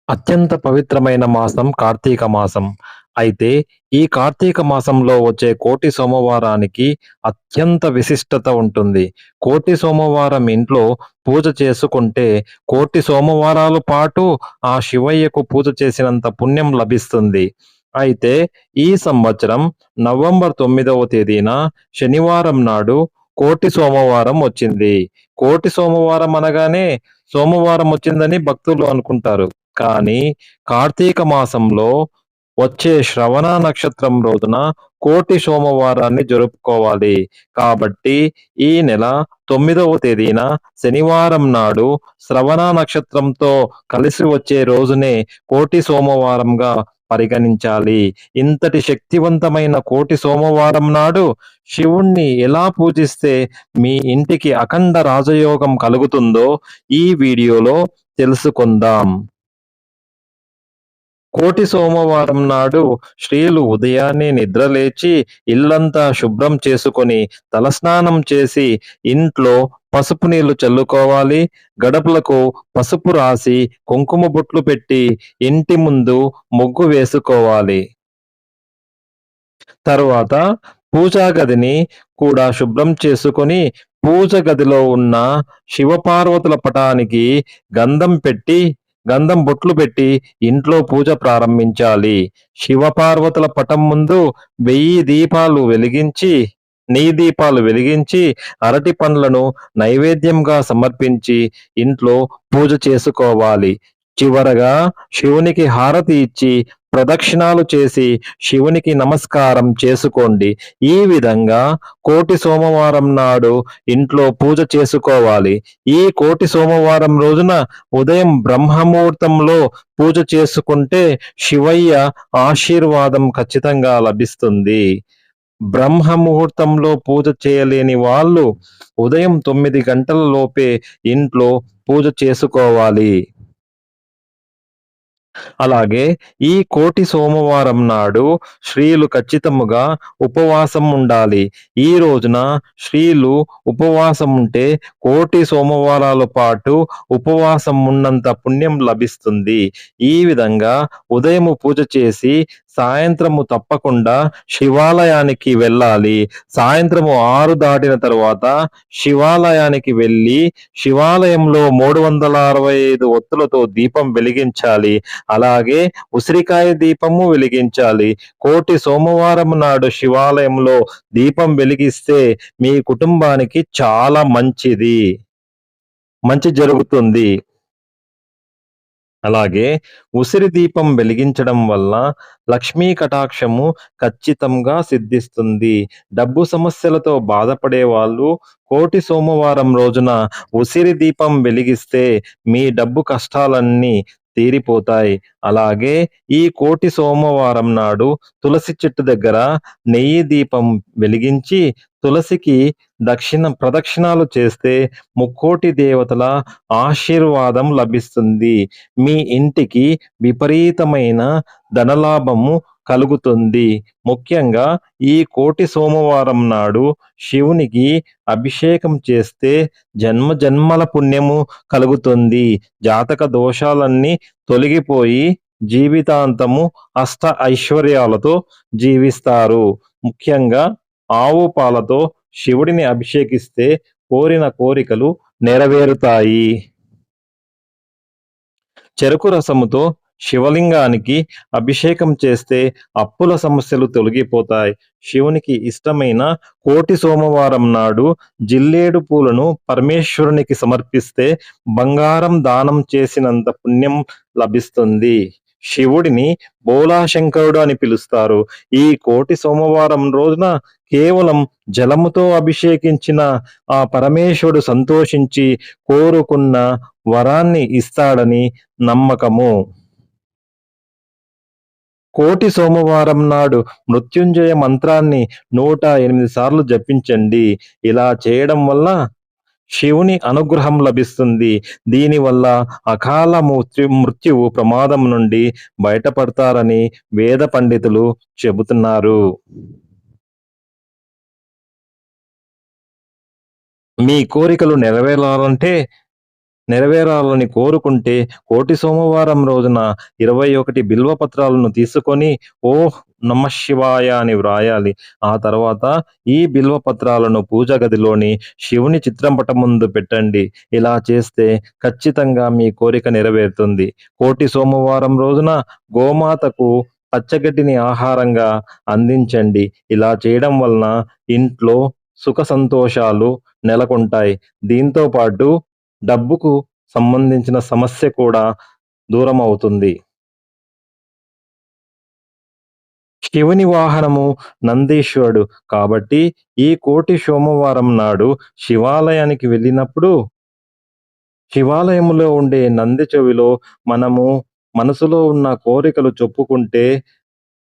అత్యంత పవిత్రమైన మాసం కార్తీక మాసం. అయితే ఈ కార్తీక మాసంలో వచ్చే కోటి సోమవారానికి అత్యంత విశిష్టత ఉంటుంది. కోటి సోమవారం ఇంట్లో పూజ చేసుకుంటే కోటి సోమవారాలు పాటు ఆ శివయ్యకు పూజ చేసినంత పుణ్యం లభిస్తుంది. అయితే ఈ సంవత్సరం నవంబర్ 9వ తేదీన శనివారం నాడు కోటి సోమవారం వచ్చింది. కోటి సోమవారం అనగానే సోమవారం వచ్చిందని భక్తులు అనుకుంటారు. కానీ కార్తీక మాసంలో వచ్చే శ్రవణ నక్షత్రం రోజున కోటి సోమవారాన్ని జరుపుకోవాలి. కాబట్టి ఈ నెల 9వ తేదీన శనివారం నాడు శ్రవణ నక్షత్రంతో కలిసి వచ్చే రోజునే కోటి సోమవారంగా పరిగణించాలి. ఇంతటి శక్తివంతమైన కోటి సోమవారం నాడు శివుణ్ణి ఎలా పూజిస్తే మీ ఇంటికి అఖండ రాజయోగం కలుగుతుందో ఈ వీడియోలో తెలుసుకుందాం. కోటి సోమవారం నాడు స్త్రీలు ఉదయాన్నే నిద్రలేచి ఇల్లంతా శుభ్రం చేసుకొని తలస్నానం చేసి ఇంట్లో పసుపు నీళ్లు చల్లుకోవాలి. గడపలకు పసుపు రాసి కుంకుమ బొట్లు పెట్టి ఇంటి ముందు ముగ్గు వేసుకోవాలి. తరువాత పూజా గదిని కూడా శుభ్రం చేసుకొని పూజ గదిలో ఉన్న శివపార్వతుల పటానికి గంధం పెట్టి గంధం బొట్లు పెట్టి ఇంట్లో పూజ ప్రారంభించాలి. శివపార్వతుల పటం ముందు 1000 దీపాలు వెలిగించి నెయ్యి దీపాలు వెలిగించి అరటి పండ్లను నైవేద్యంగా సమర్పించి ఇంట్లో పూజ చేసుకోవాలి. చివరగా శివునికి హారతి ఇచ్చి ప్రదక్షిణాలు చేసి శివునికి నమస్కారం చేసుకోండి. ఈ విధంగా కోటి సోమవారం నాడు ఇంట్లో పూజ చేసుకోవాలి. ఈ కోటి సోమవారం రోజున ఉదయం బ్రహ్మముహూర్తంలో పూజ చేసుకుంటే శివయ్య ఆశీర్వాదం ఖచ్చితంగా లభిస్తుంది. బ్రహ్మముహూర్తంలో పూజ చేయలేని వాళ్ళు ఉదయం 9 గంటల లోపే ఇంట్లో పూజ చేసుకోవాలి. అలాగే ఈ కోటి సోమవారం నాడు స్త్రీలు ఖచ్చితముగా ఉపవాసం ఉండాలి. ఈ రోజున స్త్రీలు ఉపవాసం ఉంటే కోటి సోమవారాల పాటు ఉపవాసం ఉన్నంత పుణ్యం లభిస్తుంది. ఈ విధంగా ఉదయము పూజ చేసి సాయంత్రము తప్పకుండా శివాలయానికి వెళ్ళాలి. సాయంత్రము 6 దాటిన తరువాత శివాలయానికి వెళ్ళి శివాలయంలో 365 ఒత్తులతో దీపం వెలిగించాలి. అలాగే ఉసిరికాయ దీపము వెలిగించాలి. కోటి సోమవారం నాడు శివాలయంలో దీపం వెలిగిస్తే మీ కుటుంబానికి చాలా మంచి జరుగుతుంది. అలాగే ఉసిరి దీపం వెలిగించడం వల్ల లక్ష్మీ కటాక్షము ఖచ్చితంగా సిద్ధిస్తుంది. డబ్బు సమస్యలతో బాధపడే వాళ్ళు కోటి సోమవారం రోజున ఉసిరి దీపం వెలిగిస్తే మీ డబ్బు కష్టాలన్నీ తీరిపోతాయి. అలాగే ఈ కోటి సోమవారం నాడు తులసి చెట్టు దగ్గర నెయ్యి దీపం వెలిగించి తులసికి ప్రదక్షిణాలు చేస్తే ముక్కోటి దేవతల ఆశీర్వాదం లభిస్తుంది. మీ ఇంటికి విపరీతమైన ధనలాభము కలుగుతుంది. ముఖ్యంగా ఈ కోటి సోమవారం నాడు శివునికి అభిషేకం చేస్తే జన్మజన్మల పుణ్యము కలుగుతుంది. జాతక దోషాలన్నీ తొలగిపోయి జీవితాంతము అష్ట ఐశ్వర్యాలతో జీవిస్తారు. ముఖ్యంగా ఆవు పాలతో శివుడిని అభిషేకిస్తే కోరిన కోరికలు నెరవేరుతాయి. చెరుకు రసముతో శివలింగానికి అభిషేకం చేస్తే అప్పుల సమస్యలు తొలగిపోతాయి. శివునికి ఇష్టమైన కోటి సోమవారం నాడు జిల్లేడు పూలను పరమేశ్వరునికి సమర్పిస్తే బంగారం దానం చేసినంత పుణ్యం లభిస్తుంది. శివుడిని బోలాశంకరుడు అని పిలుస్తారు. ఈ కోటి సోమవారం రోజున కేవలం జలముతో అభిషేకించిన ఆ పరమేశ్వరుడు సంతోషించి కోరుకున్న వరాన్ని ఇస్తాడని నమ్మకము. కోటి సోమవారం నాడు మృత్యుంజయ మంత్రాన్ని 108 సార్లు జపించండి. ఇలా చేయడం వల్ల శివుని అనుగ్రహం లభిస్తుంది. దీనివల్ల అకాల మృత్యువు ప్రమాదం నుండి బయటపడతారని వేద పండితులు చెబుతున్నారు. మీ కోరికలు నెరవేరాలంటే నెరవేరాలని కోరుకుంటే కోటి సోమవారం రోజున 21 బిల్వ పత్రాలను తీసుకొని ఓహ్ నమఃశివాయ అని వ్రాయాలి. ఆ తర్వాత ఈ బిల్వ పత్రాలను పూజ గదిలోని శివుని చిత్రం పటం ముందు పెట్టండి. ఇలా చేస్తే ఖచ్చితంగా మీ కోరిక నెరవేరుతుంది. కోటి సోమవారం రోజున గోమాతకు పచ్చగడ్డిని ఆహారంగా అందించండి. ఇలా చేయడం వలన ఇంట్లో సుఖ సంతోషాలు నెలకొంటాయి. దీంతో పాటు డబ్బుకు సంబంధించిన సమస్య కూడా దూరమవుతుంది. శివుని వాహనము నందీశ్వరుడు కాబట్టి ఈ కోటి సోమవారం నాడు శివాలయానికి వెళ్ళినప్పుడు శివాలయములో ఉండే నంది చెవిలో మనము మనసులో ఉన్న కోరికలు చెప్పుకుంటే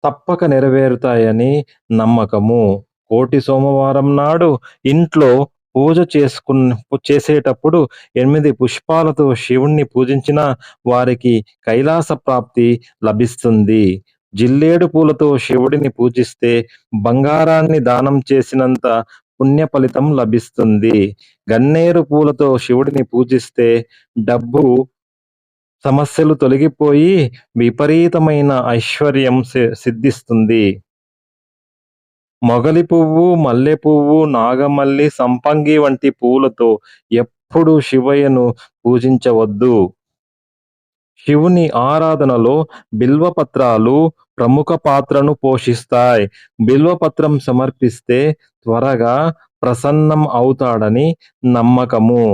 తప్పక నెరవేరుతాయని నమ్మకము. కోటి సోమవారం నాడు ఇంట్లో పూజ చేసేటప్పుడు 8 పుష్పాలతో శివుణ్ణి పూజించిన వారికి కైలాస ప్రాప్తి లభిస్తుంది. జిల్లేడు పూలతో శివుడిని పూజిస్తే బంగారాన్ని దానం చేసినంత పుణ్య ఫలితం లభిస్తుంది. గన్నేరు పూలతో శివుడిని పూజిస్తే డబ్బు సమస్యలు తొలగిపోయి విపరీతమైన ఐశ్వర్యం సిద్ధిస్తుంది. మొగలి పువ్వు, మల్లె పువ్వు, నాగమల్లి, సంపంగి వంటి పూలతో ఎప్పుడూ శివయ్యను పూజించవద్దు. శివుని ఆరాధనలో బిల్వపత్రాలు ప్రముఖ పాత్రను పోషిస్తాయి. బిల్వపత్రం సమర్పిస్తే త్వరగా ప్రసన్నం అవుతాడని నమ్మకము.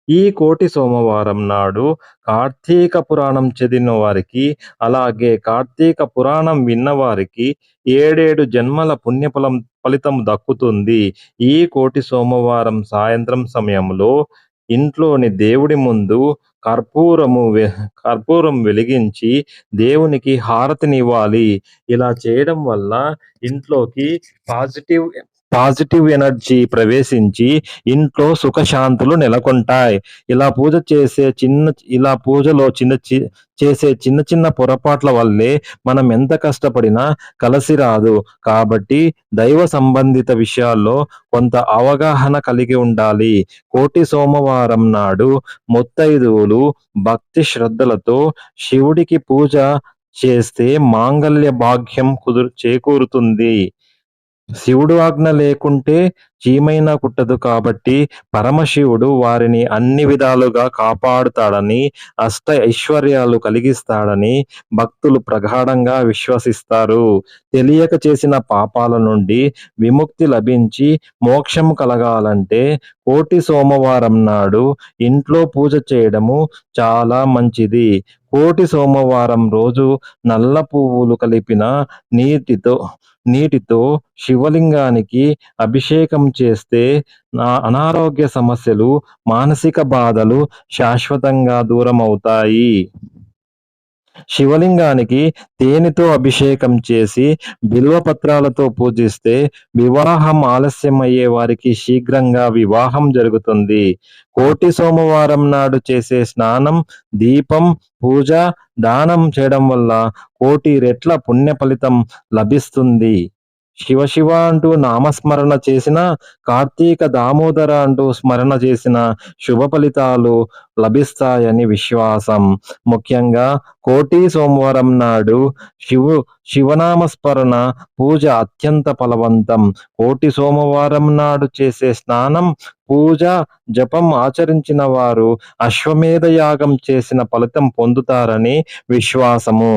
ఈ కోటి సోమవారం నాడు కార్తీక పురాణం చదివిన వారికి, అలాగే కార్తీక పురాణం విన్నవారికి 7 జన్మల ఫలితం దక్కుతుంది. ఈ కోటి సోమవారం సాయంత్రం సమయంలో ఇంట్లోని దేవుడి ముందు కర్పూరం వెలిగించి దేవునికి హారతినివ్వాలి. ఇలా చేయడం వల్ల ఇంట్లోకి పాజిటివ్ ఎనర్జీ ప్రవేశించి ఇంట్లో సుఖశాంతులు నెలకొంటాయి. ఇలా పూజలో చేసే చిన్న చిన్న పొరపాట్ల వల్లే మనం ఎంత కష్టపడినా కలిసి రాదు. కాబట్టి దైవ సంబంధిత విషయాల్లో కొంత అవగాహన కలిగి ఉండాలి. కోటి సోమవారం నాడు ముత్తైదువులు భక్తి శ్రద్ధలతో శివుడికి పూజ చేస్తే మాంగళ్య భాగ్యం చేకూరుతుంది. శివుడు ఆజ్ఞ లేకుంటే చీమైనా కుట్టదు కాబట్టి పరమశివుడు వారిని అన్ని విధాలుగా కాపాడుతాడని, అష్ట ఐశ్వర్యాలు కలిగిస్తాడని భక్తులు ప్రగాఢంగా విశ్వసిస్తారు. తెలియక చేసిన పాపాల నుండి విముక్తి లభించి మోక్షం కలగాలంటే కోటి సోమవారం నాడు ఇంట్లో పూజ చేయడము చాలా మంచిది. కోటి సోమవారం రోజు నల్ల పువ్వులు కలిపిన నీటితో శివలింగానికి అభిషేకం చేస్తే అనారోగ్య సమస్యలు, మానసిక బాధలు శాశ్వతంగా దూరమవుతాయి. శివలింగానికి తేనెతో అభిషేకం చేసి బిల్వపత్రాలతో పూజిస్తే వివాహం ఆలస్యమయ్యే వారికి శీఘ్రంగా వివాహం జరుగుతుంది. కోటి సోమవారం నాడు చేసే స్నానం, దీపం, పూజ, దానం చేయడం వల్ల 1,000,000 రెట్ల పుణ్య ఫలితం లభిస్తుంది. శివ శివ అంటూ నామస్మరణ చేసిన, కార్తీక దామోదర అంటూ స్మరణ చేసిన శుభ ఫలితాలు లభిస్తాయని విశ్వాసం. ముఖ్యంగా కోటి సోమవారం నాడు శివనామస్మరణ పూజ అత్యంత ఫలవంతం. కోటి సోమవారం నాడు చేసే స్నానం, పూజ, జపం ఆచరించిన వారు అశ్వమేధ యాగం చేసిన ఫలితం పొందుతారని విశ్వాసము.